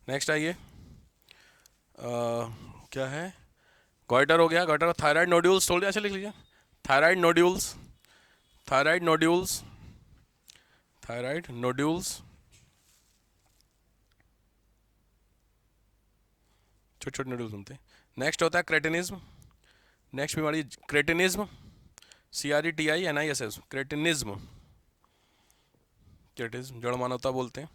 Next आइए, क्या है, गॉइटर हो गया, गॉइटर, थायराइड नोड्यूल्स बोल दिया, अच्छा लिख लीजिए, thyroid nodules, thyroid nodules, thyroid nodules, छोटे छोटे नोड्यूल्स बनते हैं। नेक्स्ट होता है क्रेटिनिज्म, नेक्स्ट बीमारी क्रेटिनिज्म, CRETINISM, क्रेटिनिज्म, क्रेटिनिज्म जड़ मानवता बोलते हैं।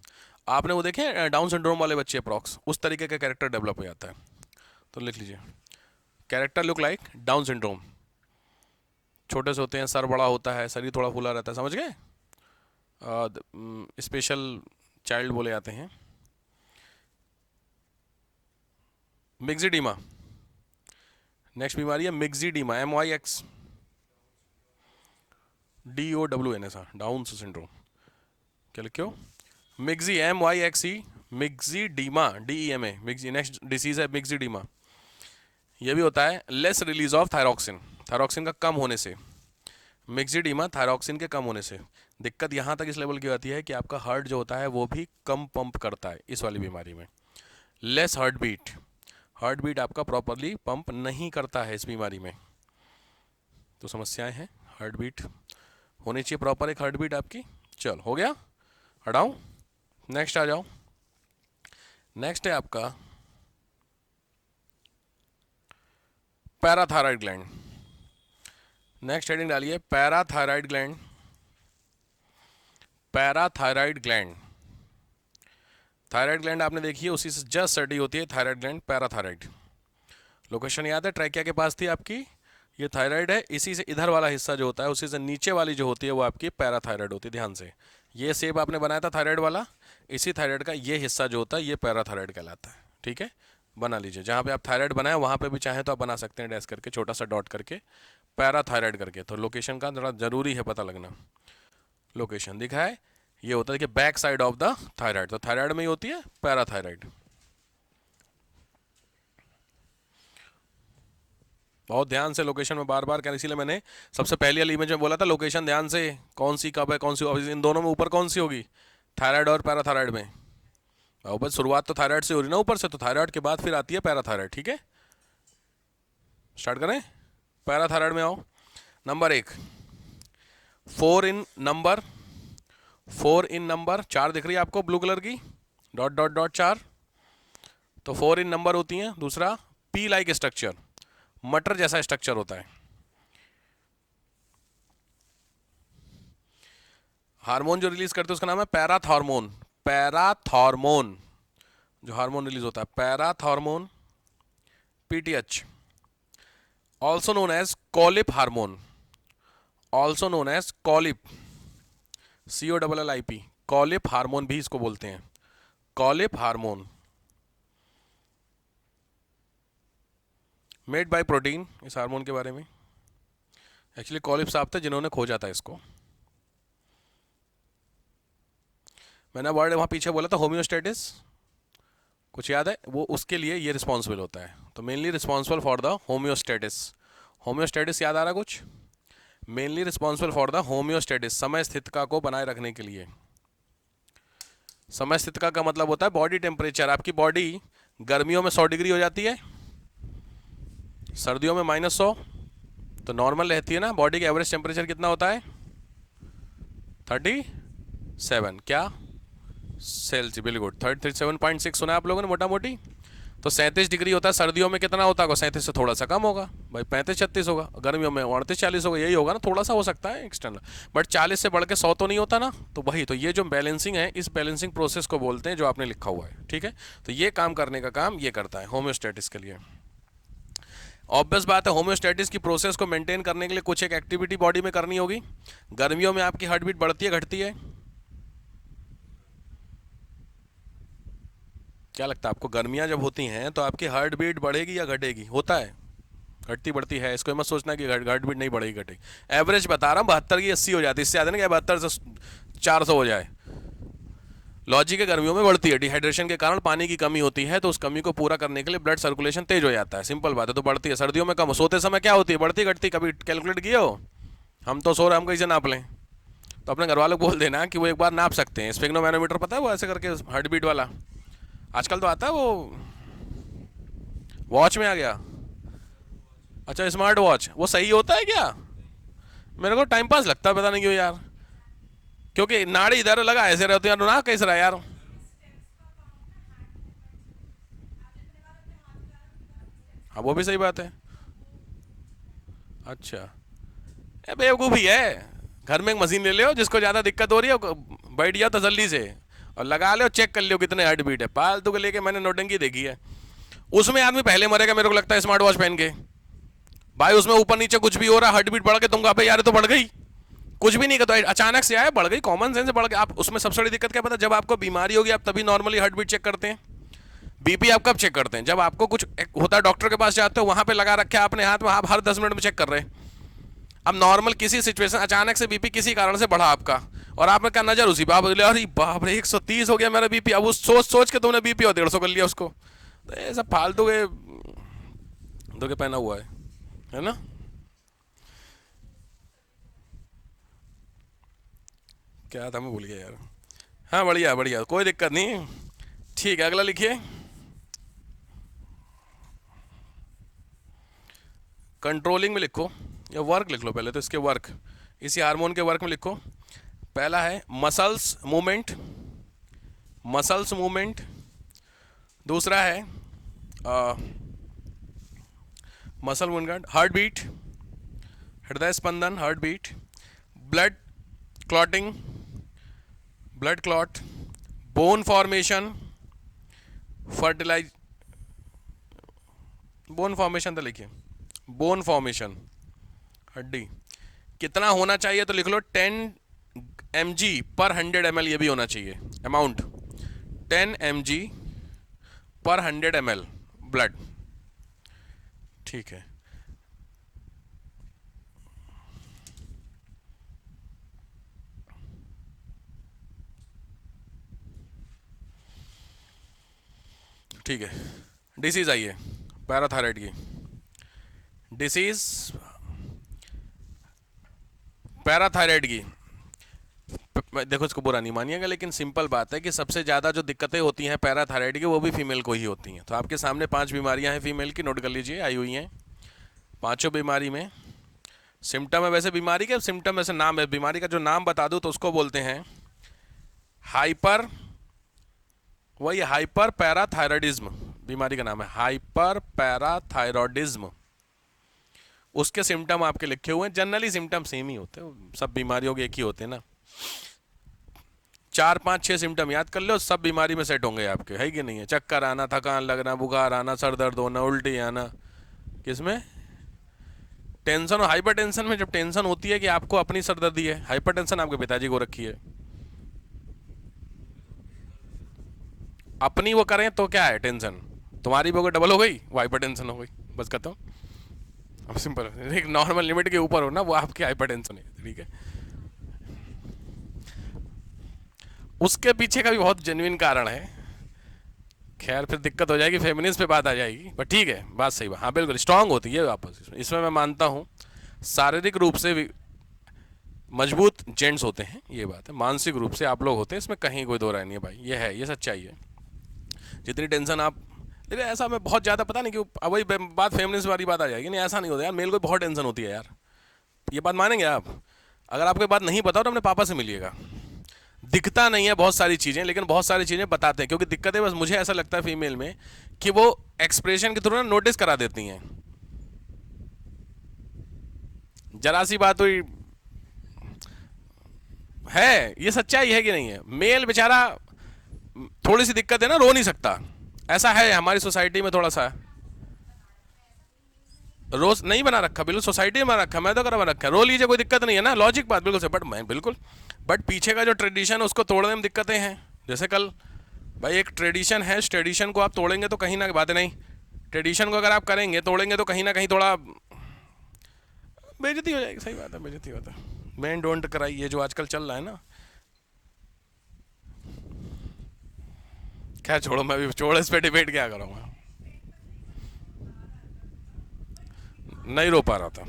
आपने वो देखे डाउन सिंड्रोम वाले बच्चे अप्रॉक्स, उस तरीके का कैरेक्टर डेवलप हो जाता है, तो लिख लीजिए, character look like down syndrome, छोटे से होते हैं, सर बड़ा होता है, शरीर थोड़ा फूला रहता है, समझ गए, स्पेशल चाइल्ड बोले जाते हैं। मिक्सिडीमा, नेक्स्ट बीमारी है मिक्सिडीमा, MYXDOWN, डाउन सिंड्रोम, क्या लिखे हो, mixie, MYXE, मिक्सिडीमा, DEMA, mixie. Next disease है मिक्सिडीमा, ये भी होता है less release of thyroxine, thyroxine का कम होने से, मिक्सिडीमा थायरॉक्सिन के कम होने से। दिक्कत यहाँ तक इस लेवल की आती है कि आपका हार्ट जो होता है वो भी कम पंप करता है इस वाली बीमारी में, less heart beat, heart beat आपका प्रॉपरली पंप नहीं करता है इस बीमारी में, तो समस्याएं हैं, हार्ट बीट होनी चाहिए प्रॉपर, एक हार्ट बीट आपकी। चल हो गया, हटाऊं, नेक्स्ट आ जाओ, नेक्स्ट है आपका पैराथायराइड ग्लैंड, नेक्स्ट हेडिंग डालिए parathyroid gland, parathyroid gland, thyroid gland आपने देखी है, उसी से जस्ट स्टडी होती है थायराइड ग्लैंड, पैराथायराइड। लोकेशन याद है, ट्रैकिया के पास थी आपकी, ये थायराइड है, इसी से इधर वाला हिस्सा जो होता है उसी से नीचे वाली जो होती है वो आपकी पैराथायराइड होती है, ध्यान से, ये शेप आपने बनाया था थायराइड वाला, इसी थायराइड का ये हिस्सा जो होता है ये पैराथायराइड कहलाता है, ठीक है, बना लीजिए, जहाँ पे आप थायराइड बनाए वहाँ पे भी चाहे तो आप बना सकते हैं डैश करके, छोटा सा डॉट करके, पैराथायराइड करके, तो लोकेशन का थोड़ा जरूरी है पता लगना, लोकेशन दिखा है, ये होता है कि back side of the thyroid, तो थायराइड में ही होती है पैराथायराइड। बहुत ध्यान से लोकेशन में बार बार, क्या इसीलिए मैंने सबसे पहली वाली इमेज में बोला था लोकेशन ध्यान से, कौन सी कब है कौन सी, इन दोनों में ऊपर कौन सी होगी, थायराइड और पैराथायराइड में, ऊपर शुरुआत तो थायराइड से हो रही ना ऊपर से, तो थायराइड के बाद फिर आती है पैराथायराइड, ठीक है, स्टार्ट करें, पैराथायराइड में आओ, नंबर 1, 4 इन नंबर, 4 इन नंबर, 4 दिख रही है आपको ब्लू कलर की, डॉट डॉट डॉट 4, तो 4 इन नंबर होती हैं। दूसरा, पी लाइक स्ट्रक्चर, मटर जैसा स्ट्रक्चर होता है। हार्मोन जो रिलीज करते हैं उसका नाम है पैराथॉर्मोन, पैराथॉर्मोन जो हार्मोन रिलीज होता है, parathormone, PTH, also known as Collip hormone, also known as Collip, COLLIP, Collip hormone भी इसको बोलते हैं, Collip hormone, made by protein, इस हार्मोन के बारे में एक्चुअली कॉलिप साहब थे जिन्होंने खोजा था इसको, मैंने वर्ड वहाँ पीछे बोला था होम्योस्टेटिस, कुछ याद है, वो उसके लिए ये रिस्पॉन्सिबल होता है, तो mainly responsible for the homeostasis, homeostasis याद आ रहा कुछ, mainly responsible for the homeostasis, समय स्थितिका को बनाए रखने के लिए। समय स्थितिका का मतलब होता है बॉडी टेम्परेचर, आपकी बॉडी गर्मियों में 100 डिग्री हो जाती है, सर्दियों में -100, तो नॉर्मल रहती है ना, बॉडी का एवरेज टेम्परेचर कितना होता है 37, क्या सेल्सियस, बिल्कुल 37.6 सुना है आप लोगों ने मोटा मोटी, तो 37 डिग्री होता है, सर्दियों में कितना होता होगा, 37 से थोड़ा सा कम होगा भाई, 35-36 होगा, गर्मियों में 38-40 होगा, यही होगा ना, थोड़ा सा हो सकता है एक्सटर्नल, बट 40 से बढ़ के 100 तो नहीं होता ना, तो वही, तो ये जो बैलेंसिंग है, इस बैलेंसिंग प्रोसेस को बोलते हैं जो आपने लिखा हुआ है, ठीक है, तो ये काम करने का काम ये करता है होम्योस्टेटिस के लिए। ऑब्वियस बात है, होम्योस्टेटिस की प्रोसेस को मेंटेन करने के लिए कुछ एक एक्टिविटी बॉडी में करनी होगी, गर्मियों में आपकी हार्ट बीट बढ़ती है घटती है, क्या लगता है आपको, गर्मियां जब होती हैं तो आपकी हार्ट बीट बढ़ेगी या घटेगी, होता है घटती बढ़ती है, इसको मत सोचना कि हार्ट बीट नहीं बढ़ेगी घटेगी, एवरेज बता रहा हूँ 72 की 80 हो जाती है, इससे ज़्यादा नहीं, 72 से 400 हो जाए, लॉजिक है गर्मियों में बढ़ती है, डिहाइड्रेशन के कारण पानी की कमी होती है, तो उस कमी को पूरा करने के लिए ब्लड सर्कुलेशन तेज हो जाता है, सिंपल बात है, तो बढ़ती है, सर्दियों में कम हो, सोते समय क्या होती है, बढ़ती घटती, कभी कैलकुलेट किए हो, हम तो सो रहे, हम कैसे नाप लें, तो अपने घर वालों को बोल देना कि वो एक बार नाप सकते हैं, स्फिग्नोमैनोमीटर पता है वो ऐसे करके हार्ट बीट वाला, आजकल तो आता है वो, वॉच में आ गया। अच्छा स्मार्ट वॉच, वो सही होता है क्या? मेरे को टाइम पास लगता है, पता नहीं क्यों यार, क्योंकि नाड़ी इधर लगा ऐसे रहते हैं यार, ना कैसे रहा यार। हाँ वो भी सही बात है। अच्छा, ए बेवकूफ़ी है। घर में एक मशीन ले लो, जिसको ज़्यादा दिक्कत हो रही है बैठ जाओ तसल्ली से और लगा लो, चेक कर लो कितने हार्ट बीट है। फालतू के लेके मैंने नोटंकी देखी है। उसमें आदमी पहले मरेगा मेरे को लगता है स्मार्ट वॉच पहन के। भाई उसमें ऊपर नीचे कुछ भी हो रहा है, हार्ट बीट बढ़ के तुम कहा यार ये तो बढ़ गई, कुछ भी नहीं करता, अचानक से आया बढ़ गई, कॉमन सेंस से बढ़ गई। आप उसमें सबसे बड़ी दिक्कत क्या पता, जब आपको बीमारी होगी आप तभी नॉर्मली हार्ट बीट चेक करते हैं। बीपी आप कब चेक करते हैं? जब आपको कुछ होता है, डॉक्टर के पास जाते हो, वहां पे लगा रखे आपने हाथ में, आप हर 10 मिनट में चेक कर रहे हैं। अब नॉर्मल किसी सिचुएशन अचानक से बीपी किसी कारण से बढ़ा आपका, और आपने क्या नजर उसी पे, आप बोले अरे बाप रे 130 हो गया मेरा बीपी, अब उस सोच सोच के तुमने बीपी और 150 कर लिया उसको। तो ये सब फालतू के धोखे पहना हुआ है ना। क्या था मैं भूल गया यार। हाँ बढ़िया बढ़िया, कोई दिक्कत नहीं। ठीक है, अगला लिखिए। कंट्रोलिंग में लिखो, या वर्क लिख लो पहले तो, इसके वर्क, इसी हार्मोन के वर्क में लिखो। पहला है मसल्स मूवमेंट, मसल्स मूवमेंट। दूसरा है मसल मूवमेंट, हार्ट बीट, हृदय स्पंदन, heart beat. Blood clotting, blood clot. Bone formation, fertilize, bone formation तो लिखिए, बोन फॉर्मेशन, हड्डी। कितना होना चाहिए तो लिख लो 10 mg/100 ml, ये भी होना चाहिए अमाउंट, 10 mg/100 ml ब्लड। ठीक है, ठीक है। डिसीज आई है पैराथायराइड की, डिसीज पैराथायराइड की। देखो इसको बुरा नहीं मानिएगा, लेकिन सिंपल बात है कि सबसे ज़्यादा जो दिक्कतें होती हैं पैराथायराइड की, वो भी फीमेल को ही होती हैं। तो आपके सामने 5 बीमारियां हैं फीमेल की, नोट कर लीजिए, आई हुई हैं। पांचों बीमारी में सिम्टम है, वैसे बीमारी के सिम्टम ऐसे नाम है, बीमारी का जो नाम बता दूं तो उसको बोलते हैं हाइपर, वही हाइपर पैराथायरॉयडिज्म, बीमारी का नाम है हाइपर पैराथायरॉयडिज्म। उसके सिम्टम आपके लिखे हुए हैं, जनरली सिम्टम सेम ही होते हैं, सब बीमारियों के एक ही होते हैं ना। 4 5 6 सिम्टम याद कर लो, सब बीमारी में सेट होंगे आपके, है कि नहीं है? चक्कर आना, थकान लगना, बुखार आना, सर दर्द होना, उल्टी आना। किसमें? टेंशन और हाइपर टेंशन में। जब टेंशन होती है कि आपको अपनी सरदर्दी है, हाइपर टेंशन आपके पिताजी को रखी है, अपनी वो करें तो क्या है टेंशन, तुम्हारी भी अगर डबल हो गई वो हाइपर टेंशन हो गई, बस खत्म। अब सिंपल, एक नॉर्मल लिमिट के ऊपर हो ना, वो आपकी हाइपर टेंशन है, ठीक है। उसके पीछे का भी बहुत जेन्युइन कारण है। खैर फिर दिक्कत हो जाएगी, फेमिनिस्ट पे बात आ जाएगी, पर ठीक है, बात सही बात, हाँ बिल्कुल स्ट्रांग होती है वापस, इसमें मैं मानता हूँ। शारीरिक रूप से भी मजबूत जेंट्स होते हैं, ये बात है। मानसिक रूप से आप लोग होते हैं, इसमें कहीं कोई दो राय नहीं है भाई, ये है, ये सच्चाई है। जितनी टेंशन आप, लेकिन ऐसा मैं बहुत ज़्यादा पता नहीं क्यों, अब वही बात फेमिनिस्ट वाली बात आ जाएगी, नहीं ऐसा नहीं होता यार, मेल को बहुत टेंशन होती है यार, ये बात मानेंगे आप? अगर आपको बात नहीं पता तो अपने पापा से मिलिएगा। दिखता नहीं है बहुत सारी चीज़ें, लेकिन बहुत सारी चीज़ें बताते हैं, क्योंकि दिक्कत है बस मुझे ऐसा लगता है फीमेल में कि वो एक्सप्रेशन के थ्रू ना नोटिस करा देती हैं। जरा सी बात हुई है, ये सच्चाई है कि नहीं है? मेल बेचारा थोड़ी सी दिक्कत है ना, रो नहीं सकता, ऐसा है हमारी सोसाइटी में थोड़ा सा। रोज नहीं बना रखा, बिल्कुल सोसाइटी में बना रखा, मैं तो बना रखा, रो लीजिए कोई दिक्कत नहीं है ना, लॉजिक बात बिल्कुल से, बट मैं बिल्कुल, बट पीछे का जो ट्रेडिशन है उसको तोड़ने में दिक्कतें हैं। जैसे कल भाई एक ट्रेडिशन है, उस ट्रेडिशन को आप तोड़ेंगे तो कहीं ना, बात नहीं, ट्रेडिशन को अगर आप करेंगे तोड़ेंगे तो कहीं ना कहीं थोड़ा बेइज्जती हो जाएगी, सही बात है, बेइज्जती होता है। मैन डोंट कराई, ये जो आजकल चल रहा है ना, क्या छोड़ो, मैं भी छोड़ो, इस पे डिबेट क्या करूँगा, नहीं रो पा रहा था।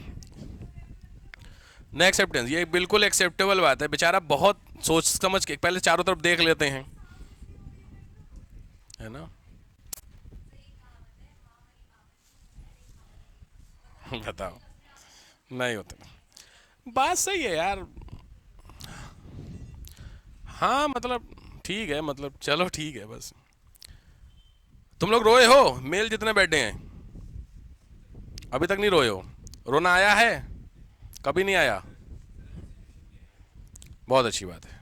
न एक्सेप्टेंस, ये बिल्कुल एक्सेप्टेबल बात है, बेचारा बहुत सोच समझ के पहले चारों तरफ देख लेते हैं, है ना। बताओ, नहीं होते। बात सही है यार। हाँ मतलब ठीक है, मतलब चलो ठीक है बस। तुम लोग रोए हो, मेल जितने बैठे हैं अभी तक नहीं रोए हो? रोना आया है? कभी नहीं आया? बहुत अच्छी बात है।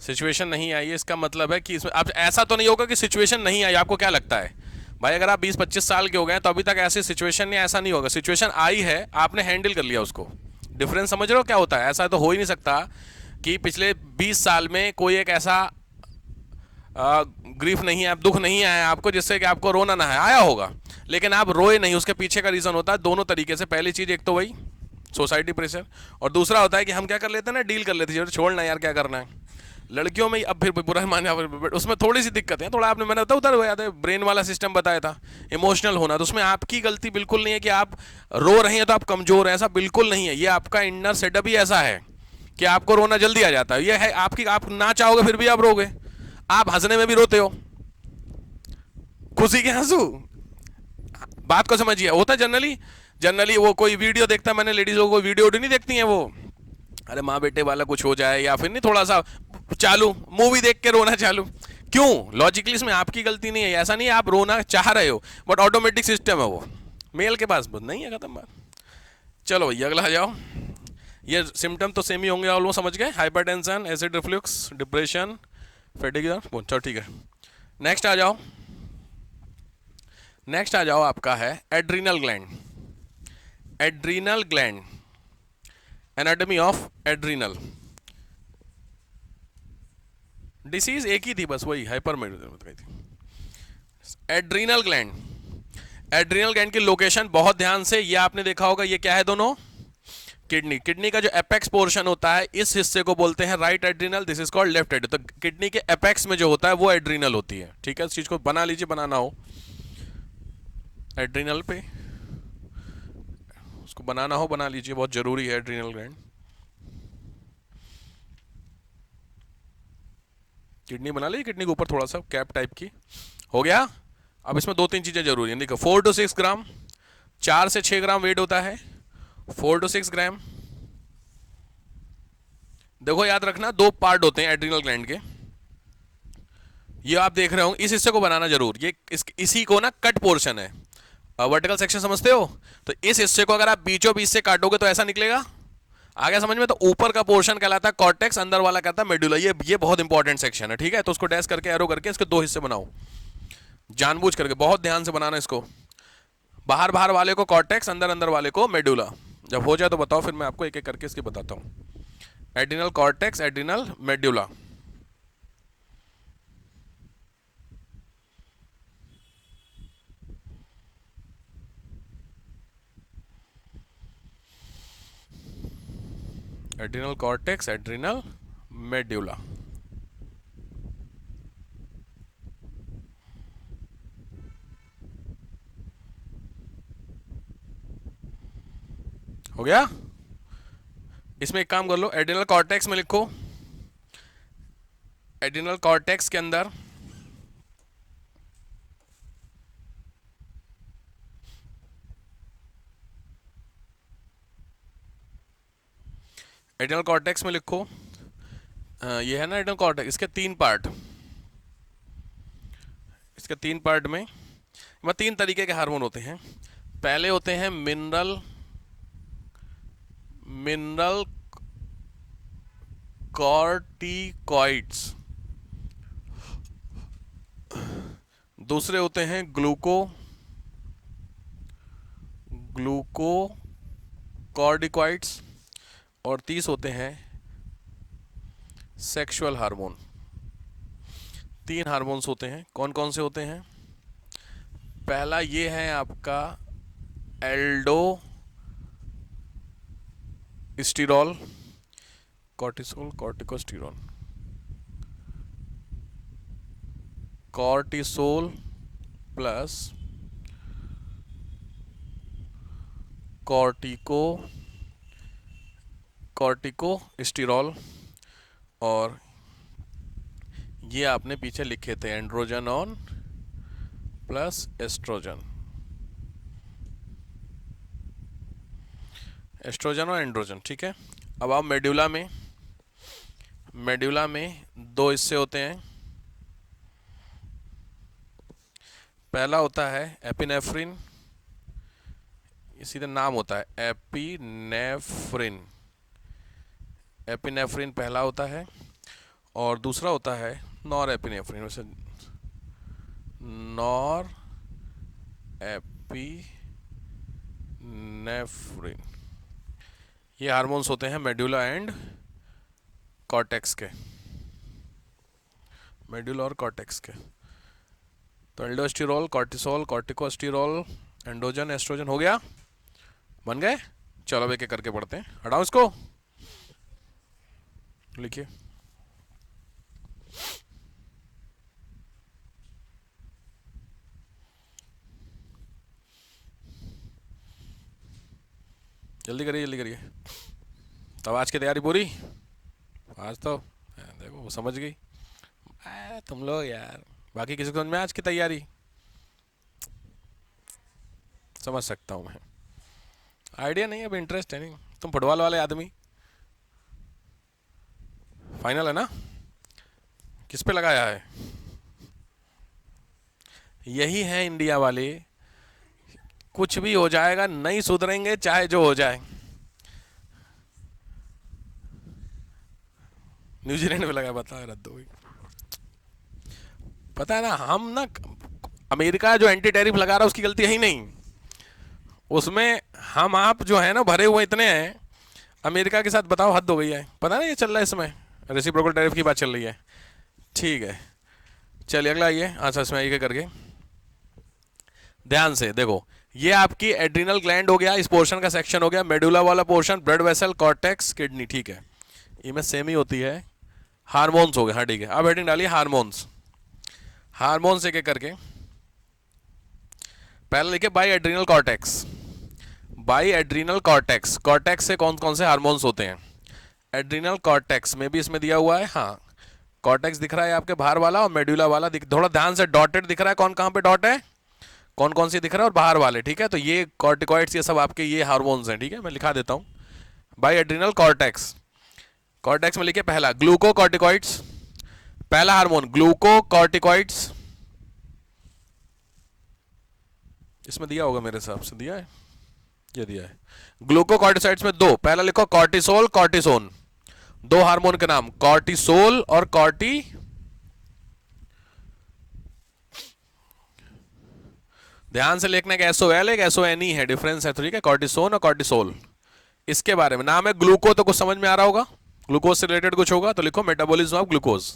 सिचुएशन नहीं आई है इसका मतलब है कि इसमें अब ऐसा तो नहीं होगा कि सिचुएशन नहीं आई। आपको क्या लगता है भाई, अगर आप 20-25 साल के हो गए तो अभी तक ऐसी सिचुएशन नहीं, ऐसा नहीं होगा। सिचुएशन आई है, आपने हैंडल कर लिया उसको। डिफरेंस समझ रहे हो क्या होता है? ऐसा तो हो ही नहीं सकता कि पिछले 20 साल में कोई एक ऐसा ग्रीफ नहीं है, दुख नहीं आया आपको जिससे कि आपको रोना ना है। आया होगा लेकिन आप रोए नहीं। उसके पीछे का रीज़न होता है दोनों तरीके से। पहली चीज़ एक तो वही सोसाइटी प्रेशर, और दूसरा होता है कि हम क्या कर लेते हैं ना, डील कर लेते हैं, छोड़ना यार क्या करना है। लड़कियों में अब फिर बुरा माने, उसमें थोड़ी सी दिक्कत है। थोड़ा आपने, मैंने बताया उधर याद है ब्रेन वाला सिस्टम बताया था, इमोशनल होना। तो उसमें आपकी गलती बिल्कुल नहीं है कि आप रो रहे हैं तो आप कमज़ोर हैं, ऐसा बिल्कुल नहीं है। ये आपका इनर सेटअप ही ऐसा है कि आपको रोना जल्दी आ जाता है। ये है आपकी, आप ना चाहोगे फिर भी आप रोगे। आप हंसने में भी रोते हो, खुशी के आंसू। बात को समझिए। होता है जनरली, जनरली वो कोई वीडियो देखता है, मैंने लेडीज लोगों को वीडियो नहीं देखती हैं वो, अरे माँ बेटे वाला कुछ हो जाए या फिर नहीं थोड़ा सा चालू मूवी देख के रोना चालू। क्यों? लॉजिकली इसमें आपकी गलती नहीं है। ऐसा नहीं है आप रोना चाह रहे हो, बट ऑटोमेटिक सिस्टम है वो। मेल के पास नहीं है, खत्म बात। चलो भैया अगला आ जाओ। ये सिम्टम तो सेम ही होंगे ऑलमोस्ट, समझ गए। Hypertension, acid reflux, depression, fatigue. चलो ठीक है, नेक्स्ट आ जाओ। नेक्स्ट आ जाओ, आपका है adrenal gland. Adrenal gland, anatomy of adrenal. Disease एक ही थी बस, वही हाइपर थी। एड्रीनल ग्लैंड, एड्रीनल ग्लैंड की लोकेशन बहुत ध्यान से, ये आपने देखा होगा, ये क्या है दोनों? किडनी। किडनी का जो एपेक्स पोर्शन होता है इस हिस्से को बोलते हैं right adrenal, this is called left adrenal. तो किडनी के एपेक्स में जो होता है वो एड्रीनल होती है। ठीक है, इस चीज को बना लीजिए, बनाना हो एड्रीनल पे, उसको बनाना हो बना लीजिए, बहुत जरूरी है एड्रीनल ग्लैंड। किडनी बना लीजिए, किडनी के ऊपर थोड़ा सा कैप टाइप की। हो गया। अब इसमें दो तीन चीजें जरूरी हैं, देखो 4 to 6 ग्राम, 4 से 6 ग्राम वेट होता है। 4 to 6 ग्राम। देखो याद रखना, दो पार्ट होते हैं एड्रीनल ग्लैंड के। ये आप देख रहे हो, इस हिस्से को बनाना जरूर। ये इसी को ना कट पोर्शन है, वर्टिकल सेक्शन समझते हो? तो इस हिस्से को अगर आप बीचों बीच से काटोगे तो ऐसा निकलेगा। आ गया समझ में? तो ऊपर का पोर्शन कहलाता है कॉर्टेक्स, अंदर वाला कहता है मेडुला। ये बहुत इंपॉर्टेंट सेक्शन है, ठीक है? तो उसको डैश करके, एरो करके इसके दो हिस्से बनाओ, जानबूझ करके बहुत ध्यान से बनाना इसको। बाहर बाहर वाले को कॉर्टेक्स, अंदर अंदर वाले को मेडुला। जब हो जाए तो बताओ, फिर मैं आपको एक एक करके इसके बताता हूँ। Adrenal cortex, adrenal medulla. Adrenal cortex, adrenal medulla. हो गया। इसमें एक काम कर लो, एड्रिनल कॉर्टेक्स में लिखो, एड्रिनल कॉर्टेक्स के अंदर एड्रिनल कॉर्टेक्स में लिखो, ये है ना एड्रिनल कॉर्टेक्स, इसके 3 पार्ट। इसके 3 पार्ट में तीन तरीके के हार्मोन होते हैं। पहले होते हैं मिनरल मिनरल कॉर्टिकॉइड्स। दूसरे होते हैं ग्लूकोकॉर्टिकॉइड्स। और तीस होते हैं सेक्सुअल हार्मोन। 3 हार्मोन्स होते हैं। कौन कौन से होते हैं? पहला ये है आपका aldo sterol, cortisol, corticosterol, cortisol plus cortico corticosterol. और ये आपने पीछे लिखे थे androgen on plus estrogen, estrogen और एंड्रोजन, ठीक है। अब आप मेड्यूला में, मेड्यूला में दो हिस्से होते हैं। पहला होता है एपिनेफ्रिन, सीधे नाम होता है एपिनेफ्रिन, एपिनेफ्रिन पहला होता है, और दूसरा होता है नॉर एपिनेफ्रिन। वैसे नॉर एपिनेफ्रिन, ये हार्मोन्स होते हैं मेडुला एंड कॉर्टेक्स के, मेडुला और कॉर्टेक्स के। तो एल्डोस्टेरोल, कॉर्टिसोल, कॉर्टिकोस्टेरोल, एंड्रोजन, एस्ट्रोजन हो गया, बन गए। चलो अब एक एक करके पढ़ते हैं, हटाओ इसको, लिखिए। जल्दी करिए, जल्दी करिए। तब आज की तैयारी पूरी, आज तो देखो वो समझ गई। तुम लोग यार, बाकी किसी को समझ में आज की तैयारी? समझ सकता हूँ मैं, आइडिया नहीं, अब इंटरेस्ट है नहीं। तुम फुटबॉल वाले आदमी, फाइनल है ना, किस पे लगाया है? यही है इंडिया वाले, कुछ भी हो जाएगा, नहीं सुधरेंगे चाहे जो हो जाए। न्यूजीलैंड पे लगा, बता, रद्द हो गई। पता है ना, हम ना, अमेरिका जो एंटी टैरिफ लगा रहा है उसकी गलती है ही नहीं, उसमें हम आप जो है ना भरे हुए इतने हैं अमेरिका के साथ, बताओ हद हो गई है। पता ना ये चल रहा है इसमें, रेसिप्रोकल टैरिफ की बात चल रही है। ठीक है, चलिए अगला आइए। अच्छा, इसमें आइए करके ध्यान से देखो, ये आपकी एड्रिनल ग्लैंड हो गया, इस पोर्शन का सेक्शन हो गया, मेडुला वाला portion, blood vessel, cortex, kidney, ठीक है, ये में सेम ही होती है। हार्मोन्स हो गए, हाँ ठीक है। अब हेडिंग डालिए हार्मोन्स, हार्मोन्स एक एक करके। पहले लिखे by adrenal cortex, by adrenal cortex, cortex से कौन कौन से हार्मोन्स होते हैं? एड्रिनल कॉर्टेक्स में भी इसमें दिया हुआ है, हाँ, कॉर्टेक्स दिख रहा है आपके बाहर वाला, और मेडुला वाला थोड़ा ध्यान से डॉटेड दिख रहा है, कौन कहाँ पे डॉट है, कौन कौन सी दिख रहा है, और बाहर वाले, ठीक है। तो ये कॉर्टिकॉइड्स, ये सब आपके ये हार्मोन्स हैं, ठीक है, मैं लिखा देता हूँ। बाई एड्रिनल कॉर्टेक्स, कॉर्टेक्स में लिखे पहला ग्लूकोकॉर्टिकॉइड्स, पहला हार्मोन ग्लूकोकॉर्टिकॉइड्स, इसमें दिया होगा मेरे हिसाब से, दिया है, ये दिया है। ग्लूकोकॉर्टिसॉइड्स में दो, पहला लिखो कॉर्टिसोल, कॉर्टिसोन, दो हार्मोन के नाम, कॉर्टिसोल और कॉर्टी, ध्यान से लिखने का, एसओएल एक एसओएनई है, डिफरेंस है, ठीक है, कॉर्टिसोन और कॉर्टिसोल, इसके बारे में नाम है। ग्लूको तो कुछ समझ में आ रहा होगा, ग्लूकोज से रिलेटेड कुछ होगा, तो लिखो मेटाबॉलिज्म ऑफ ग्लूकोज।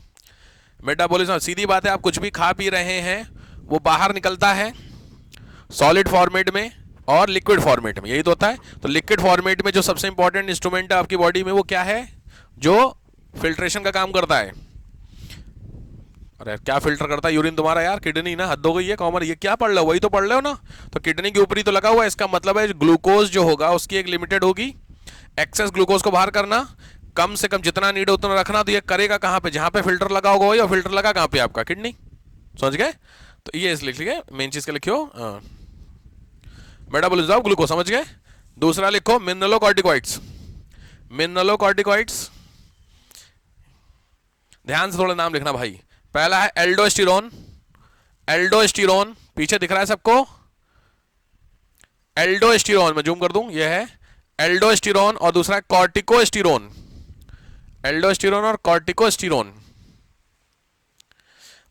मेटाबॉलिज्म, सीधी बात है, आप कुछ भी खा पी रहे हैं वो बाहर निकलता है सॉलिड फॉर्मेट में और लिक्विड फॉर्मेट में, यही तो होता है। तो लिक्विड फॉर्मेट में जो सबसे इंपॉर्टेंट इंस्ट्रूमेंट है आपकी बॉडी में, वो क्या है? जो फिल्ट्रेशन का काम करता है। अरे क्या फिल्टर करता है यूरिन तुम्हारा? यार किडनी ना, हद हो गई है कॉमन, ये क्या पढ़ रहे हो? वही तो पढ़ रहे हो ना। तो किडनी के ऊपर ही तो लगा हुआ है, इसका मतलब है ग्लूकोज जो होगा उसकी एक लिमिटेड होगी, एक्सेस ग्लूकोज को बाहर करना, कम से कम जितना नीड हो उतना रखना। तो ये करेगा कहाँ पे? जहाँ पे फिल्टर लगा होगा वही, और फिल्टर लगा कहाँ पे? आपका किडनी, समझ गए? तो ये इस लिख लिखे, मेन चीज के लिखियो, मेटाबॉलिज्म ऑफ ग्लूकोज, समझ गए। दूसरा लिखो मिनरलोकॉर्टिकॉइड्स, मिनरलोकॉर्टिकॉइड्स, ध्यान से थोड़ा नाम लिखना भाई। पहला है एल्डोस्टेरोन, एल्डोस्टेरोन पीछे दिख रहा है सबको, एल्डोस्टेरोन मैं जूम कर दूं, यह है एल्डोस्टेरोन, और दूसरा है कॉर्टिकोस्टेरोन, एल्डोस्टेरोन और कॉर्टिकोस्टेरोन।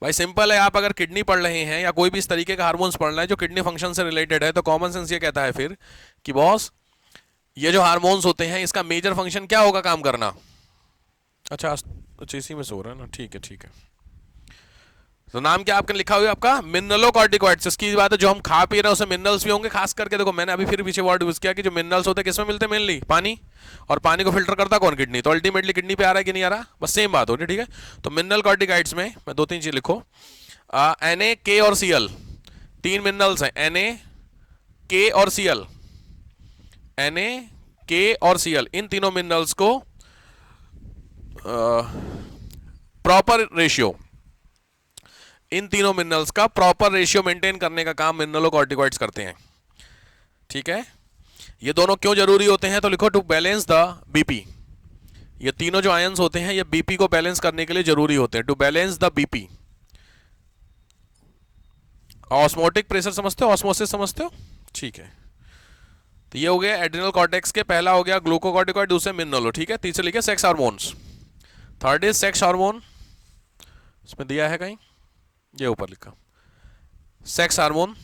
भाई सिंपल है, आप अगर किडनी पढ़ रहे हैं या कोई भी इस तरीके का हार्मोन्स पढ़ रहे हैं जो किडनी फंक्शन से रिलेटेड है, तो कॉमन सेंस ये कहता है फिर कि बॉस ये जो हार्मोन्स होते हैं इसका मेजर फंक्शन क्या होगा? काम करना। अच्छा अच्छा, इसी में से हो रहा है ना, ठीक है ठीक है। तो नाम क्या आपने लिखा हुआ है आपका? मिनरलोकॉर्टिकॉइड्स। इसकी बात है जो हम खा पी रहे हैं उसमें मिनरल्स भी होंगे, खास करके देखो मैंने अभी फिर पीछे वर्ड यूज किया कि जो मिनरल्स होते हैं किसमें मिलते हैं? मेनली पानी, और पानी को फिल्टर करता कौन? किडनी। तो अल्टीमेटली किडनी पे आ रहा है कि नहीं आ रहा? बस सेम बात हो रही है, ठीक है। तो मिनरल कॉर्टिकॉइड्स में मैं दो तीन चीज लिखो, Na, K और Cl, तीन मिनरल्स हैं, Na, K और Cl, Na, K और Cl, इन तीनों मिनरल्स को प्रॉपर रेशियो, इन तीनों मिनरल्स का प्रॉपर रेशियो मेंटेन करने का काम मिनरलोकॉर्टिकॉइड्स करते हैं। ठीक है, ये दोनों क्यों जरूरी होते हैं, तो लिखो टू बैलेंस द बीपी। ये तीनों जो आयंस होते हैं ये बीपी को बैलेंस करने के लिए जरूरी होते हैं, to balance the BP. Osmotic pressure समझते हो, ऑस्मोसिस समझते हो? ठीक है, तो ये हो गया एड्रिनल कॉर्टेक्स के, पहला हो गया ग्लूकोकॉर्टिकॉइड, दूसरे मिनरलो। ठीक है, तीसरे लिखे sex hormones. Third is sex hormone, इसमें दिया है कहीं, ये ऊपर लिखा सेक्स हार्मोन,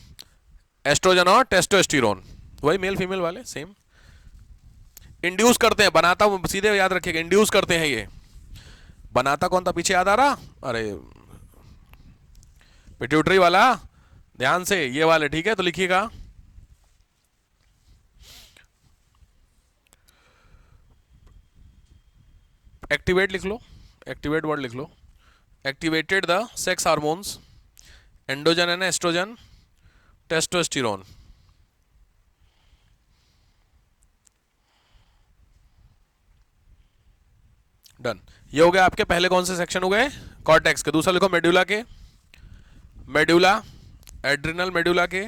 एस्ट्रोजन और टेस्टोस्टेरोन, वही मेल फीमेल वाले सेम। इंड्यूस करते हैं, बनाता हूं सीधे याद रखिएगा, इंड्यूस करते हैं ये। बनाता कौन था पीछे याद आ रहा? अरे पिट्यूटरी वाला, ध्यान से ये वाले। ठीक है, तो लिखिएगा एक्टिवेट लिख लो, एक्टिवेट वर्ड लिख लो। Activated the sex hormones androgen and estrogen testosterone. Done, ये हो गया आपके पहले कौन से सेक्शन हो गए? कॉर्टेक्स के। दूसरा लिखो मेडुला के, मेडुला एड्रिनल मेडुला के